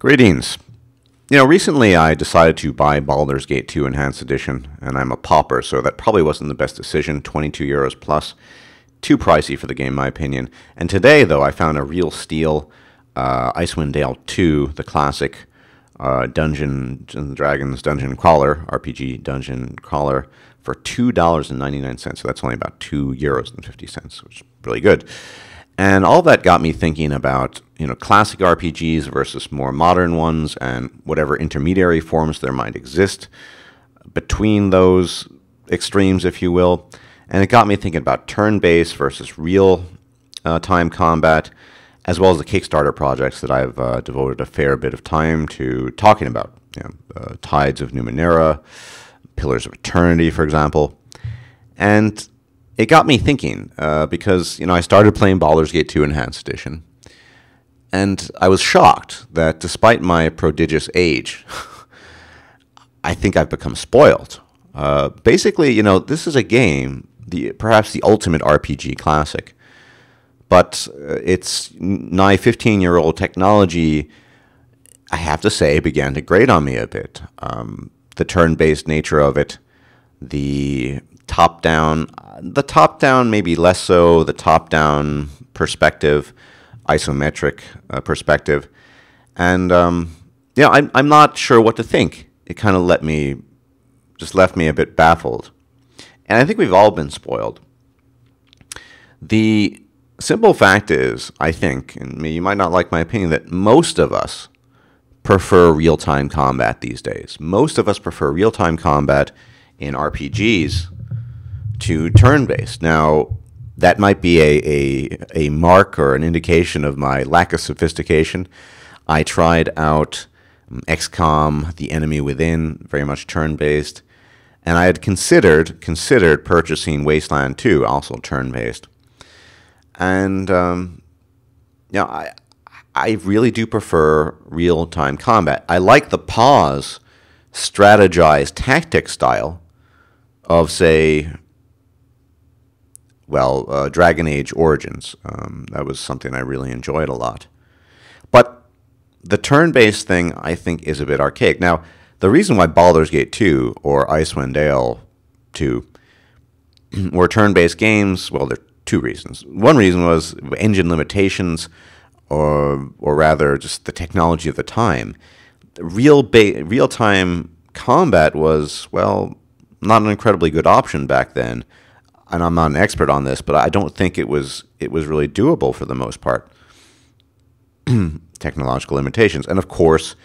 Greetings. Recently I decided to buy Baldur's Gate 2 Enhanced Edition, and I'm a pauper, so that probably wasn't the best decision. 22 euros plus. Too pricey for the game, in my opinion. And today, though, I found a real steal. Icewind Dale 2, the classic Dungeons & Dragons dungeon crawler, RPG dungeon crawler, for $2.99. So that's only about €2.50, which is really good. And all that got me thinking about, classic RPGs versus more modern ones and whatever intermediary forms there might exist between those extremes, if you will. And it got me thinking about turn-based versus real-time combat, as well as the Kickstarter projects that I've devoted a fair bit of time to talking about. Tides of Numenera, Pillars of Eternity, for example. And it got me thinking, because, I started playing Baldur's Gate 2 Enhanced Edition, and I was shocked that despite my prodigious age, I think I've become spoiled. Basically, this is a game, perhaps the ultimate RPG classic, but its nigh 15-year-old technology, I have to say, began to grate on me a bit. The turn-based nature of it, the top-down maybe less so, the top-down perspective, isometric perspective, and I'm not sure what to think. It kind of left me a bit baffled, and I think we've all been spoiled. The simple fact is, I think, and you might not like my opinion, that most of us prefer real-time combat these days. Most of us prefer real-time combat in RPGs to turn-based. Now, that might be a mark or an indication of my lack of sophistication. I tried out XCOM, The Enemy Within, very much turn-based, and I had considered purchasing Wasteland 2, also turn-based. And I really do prefer real-time combat. I like the pause, strategize, tactic style of, say, Dragon Age Origins. That was something I really enjoyed a lot. But the turn-based thing, I think, is a bit archaic. Now, the reason why Baldur's Gate 2 or Icewind Dale 2 were turn-based games, well, there are two reasons. One reason was engine limitations, or rather just the technology of the time. Real-time combat was, not an incredibly good option back then. And I'm not an expert on this, but I don't think it was really doable for the most part. Technological limitations. And of course,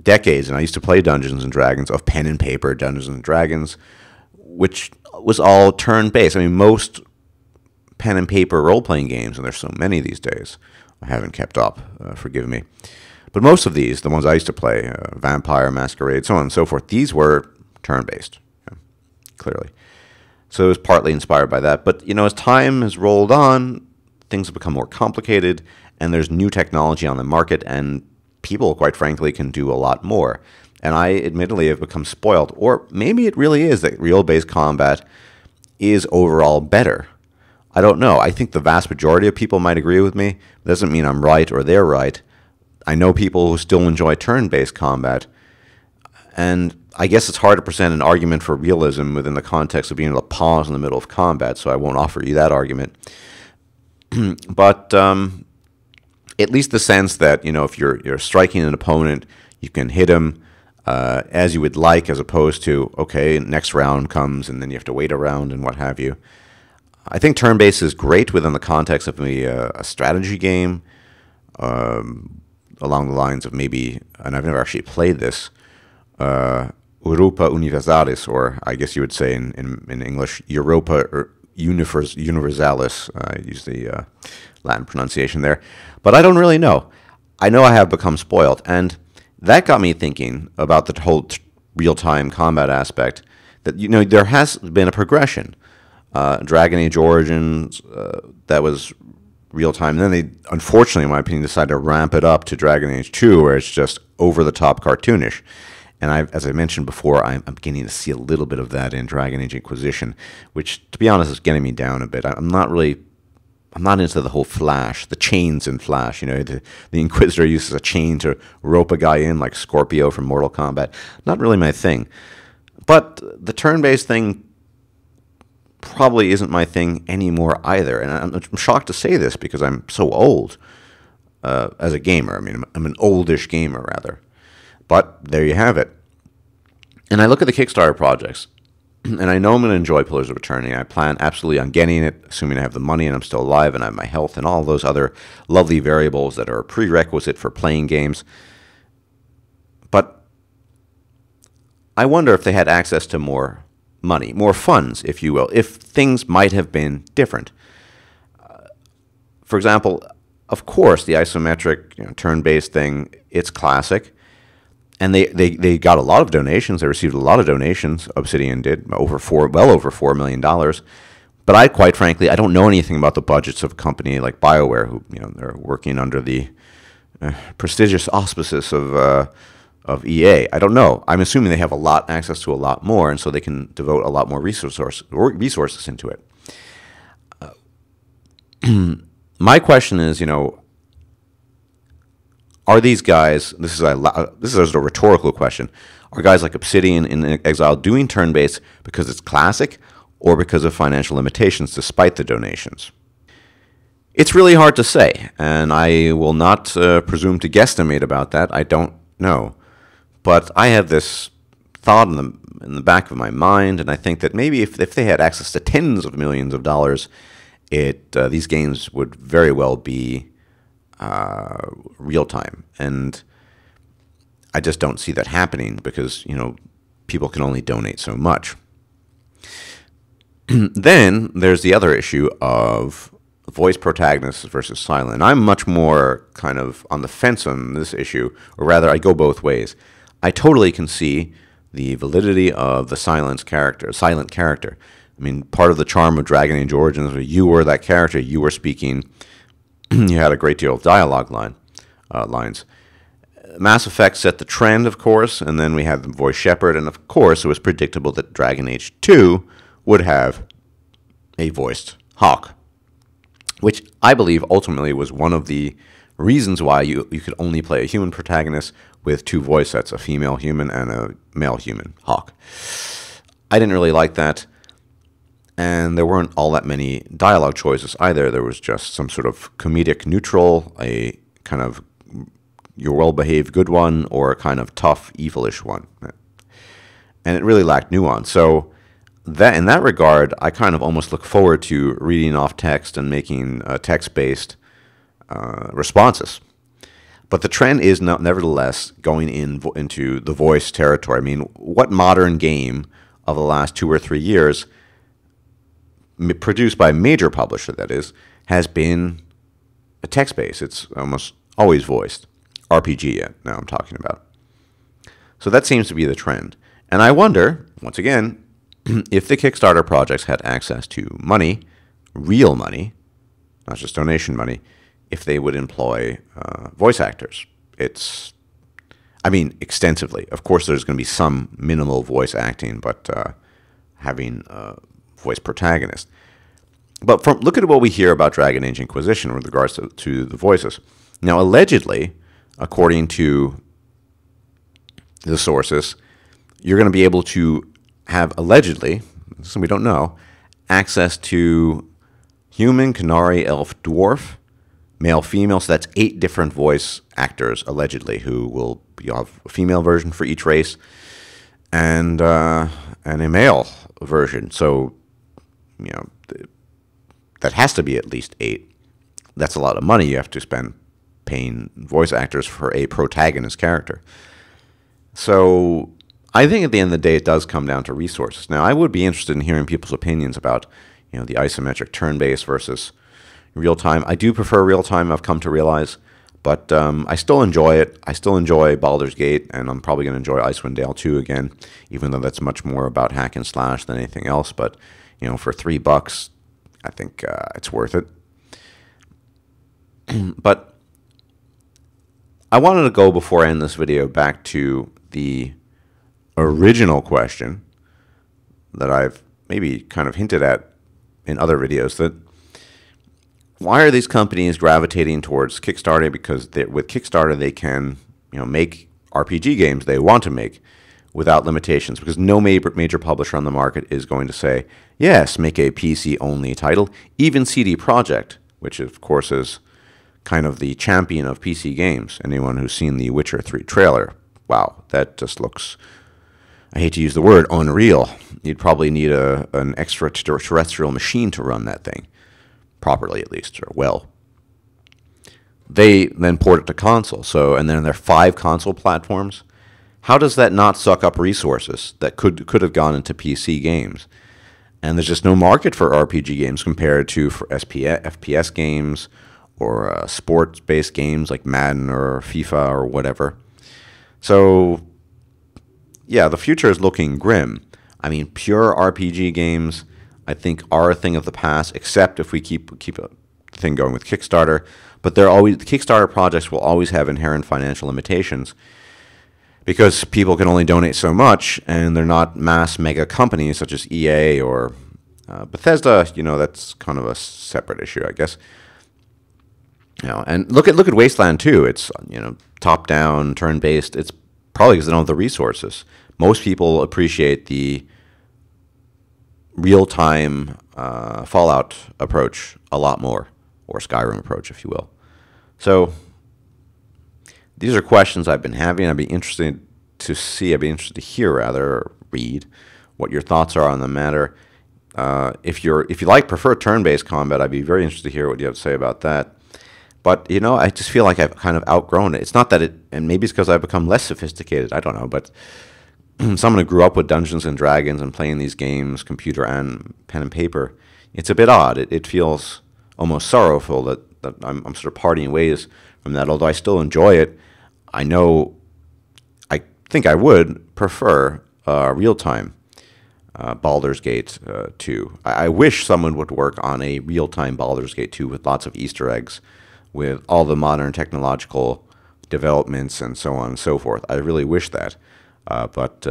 decades, and I used to play Dungeons & Dragons, of pen and paper Dungeons & Dragons, which was all turn-based. I mean, most pen and paper role-playing games, and there's so many these days, I haven't kept up, forgive me. But most of these, the ones I used to play, Vampire, Masquerade, so on and so forth, these were turn-based, clearly. So it was partly inspired by that. But, as time has rolled on, things have become more complicated, and there's new technology on the market, and people, quite frankly, can do a lot more. And I admittedly have become spoiled. Or maybe it really is that real-based combat is overall better. I don't know. I think the vast majority of people might agree with me. It doesn't mean I'm right or they're right. I know people who still enjoy turn-based combat, and I guess it's hard to present an argument for realism within the context of being able to pause in the middle of combat, so I won't offer you that argument. But at least the sense that, if you're striking an opponent, you can hit him as you would like, as opposed to, okay, next round comes, and then you have to wait a round and what have you. I think turn-based is great within the context of maybe a strategy game, along the lines of maybe, and I've never actually played this, Europa Universalis, or I guess you would say in English, Europa Universalis. I use the Latin pronunciation there. But I don't really know. I know I have become spoiled. And that got me thinking about the whole real-time combat aspect, that, there has been a progression. Dragon Age Origins, that was real-time. And then they, unfortunately, in my opinion, decided to ramp it up to Dragon Age 2, where it's just over-the-top cartoonish. And as I mentioned before, I'm beginning to see a little bit of that in Dragon Age Inquisition, which, to be honest, is getting me down a bit. I'm not really I'm not into the whole Flash, the chains in Flash. You know, the Inquisitor uses a chain to rope a guy in, like Scorpio from Mortal Kombat. Not really my thing. But the turn-based thing probably isn't my thing anymore either. And I'm shocked to say this because I'm so old as a gamer. I mean, I'm an oldish gamer, rather. But there you have it. And I look at the Kickstarter projects, and I know I'm going to enjoy Pillars of Eternity. I plan absolutely on getting it, assuming I have the money and I'm still alive and I have my health and all those other lovely variables that are a prerequisite for playing games. But I wonder if they had access to more money, more funds, if you will, if things might have been different. For example, of course, the isometric, turn-based thing, it's classic. And they got a lot of donations. They received a lot of donations. Obsidian did, well over $4 million. But I, quite frankly, I don't know anything about the budgets of a company like BioWare, who they're working under the prestigious auspices of EA. I don't know. I'm assuming they have access to a lot more, and so they can devote a lot more resources into it. My question is, are these guys, this is a rhetorical question, are guys like Obsidian in Exile doing turn-based because it's classic or because of financial limitations despite the donations? It's really hard to say, and I will not presume to guesstimate about that. I don't know. But I have this thought in the back of my mind, and I think that maybe if they had access to tens of millions of dollars, these games would very well be real time, and I just don't see that happening because people can only donate so much. Then there's the other issue of voice protagonists versus silent. I'm much more kind of on the fence on this issue, or rather I go both ways. I totally can see the validity of the silent character. I mean, part of the charm of Dragon Age Origins was you were that character, you were speaking. You had a great deal of dialogue lines. Mass Effect set the trend, of course, and then we had the voice shepherd, and of course it was predictable that Dragon Age 2 would have a voiced Hawk, which I believe ultimately was one of the reasons why you could only play a human protagonist with two voice sets, a female human and a male human Hawk. I didn't really like that. And there weren't all that many dialogue choices either. There was just some sort of comedic neutral, a kind of you're well-behaved good one, or a kind of tough, evilish one. And it really lacked nuance. So that in that regard, I kind of almost look forward to reading off text and making text-based responses. But the trend is nevertheless going into the voice territory. I mean, what modern game of the last 2 or 3 years produced by a major publisher, that is, has been a text-based? It's almost always voiced. RPG, now I'm talking about. So that seems to be the trend. And I wonder, once again, if the Kickstarter projects had access to money, real money, not just donation money, if they would employ voice actors. Extensively. Of course, there's going to be some minimal voice acting, but having voice protagonist. But look at what we hear about Dragon Age Inquisition with regards to the voices. Now, allegedly, according to the sources, you're going to be able to have, allegedly, so we don't know, access to human, Canary, elf, dwarf, male, female. So that's 8 different voice actors, allegedly, who will have a female version for each race and a male version. So, that has to be at least 8. That's a lot of money you have to spend paying voice actors for a protagonist character. So I think at the end of the day, it does come down to resources. Now, I would be interested in hearing people's opinions about, the isometric turn-based versus real-time. I do prefer real-time, I've come to realize, but I still enjoy it. I still enjoy Baldur's Gate, and I'm probably going to enjoy Icewind Dale 2 again, even though that's much more about hack and slash than anything else. But, for $3, I think it's worth it. But I wanted to go, before I end this video, back to the original question that I've maybe kind of hinted at in other videos, that why are these companies gravitating towards Kickstarter? Because with Kickstarter they can, make RPG games they want to make without limitations. Because no major publisher on the market is going to say, yes, make a PC only title. Even CD Projekt, which of course is kind of the champion of PC games. Anyone who's seen the Witcher 3 trailer, wow, that just looks, I hate to use the word, unreal. You'd probably need an extraterrestrial machine to run that thing. Properly, at least, or well. They then port it to console. And then there are 5 console platforms. How does that not suck up resources that could have gone into PC games? And there's just no market for RPG games compared to for FPS games or sports-based games like Madden or FIFA or whatever. So, yeah, the future is looking grim. I mean, pure RPG games, I think, are a thing of the past, except if we keep a thing going with Kickstarter. But the Kickstarter projects will always have inherent financial limitations because people can only donate so much, and they're not mass mega companies such as EA or Bethesda. That's kind of a separate issue, I guess. And look at Wasteland 2. It's top down, turn based. It's probably because they don't have the resources. Most people appreciate the real-time Fallout approach a lot more, or Skyrim approach, if you will. So these are questions I've been having. I'd be interested to hear, or read, what your thoughts are on the matter. If you prefer turn-based combat, I'd be very interested to hear what you have to say about that. But, I just feel like I've kind of outgrown it. It's not that and maybe it's because I've become less sophisticated, I don't know, but someone who grew up with Dungeons and Dragons and playing these games, computer and pen and paper, it's a bit odd. It feels almost sorrowful that I'm sort of parting ways from that. Although I still enjoy it, I think I would prefer real-time Baldur's Gate 2. I wish someone would work on a real-time Baldur's Gate 2 with lots of Easter eggs, with all the modern technological developments and so on and so forth. I really wish that. But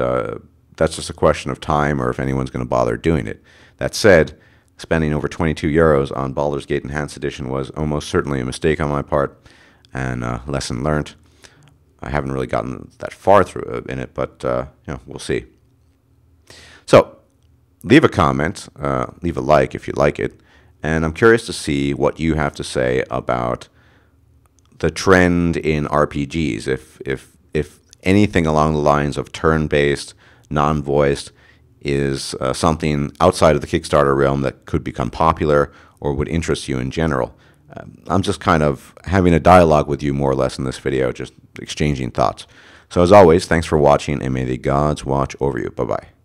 that's just a question of time or if anyone's going to bother doing it. That said, spending over 22 euros on Baldur's Gate Enhanced Edition was almost certainly a mistake on my part, and lesson learned. I haven't really gotten that far through in it, but we'll see. So, leave a comment, leave a like if you like it, and I'm curious to see what you have to say about the trend in RPGs. If anything along the lines of turn-based, non-voiced is something outside of the Kickstarter realm that could become popular or would interest you in general. I'm just kind of having a dialogue with you more or less in this video, just exchanging thoughts. So as always, thanks for watching, and may the gods watch over you. Bye-bye.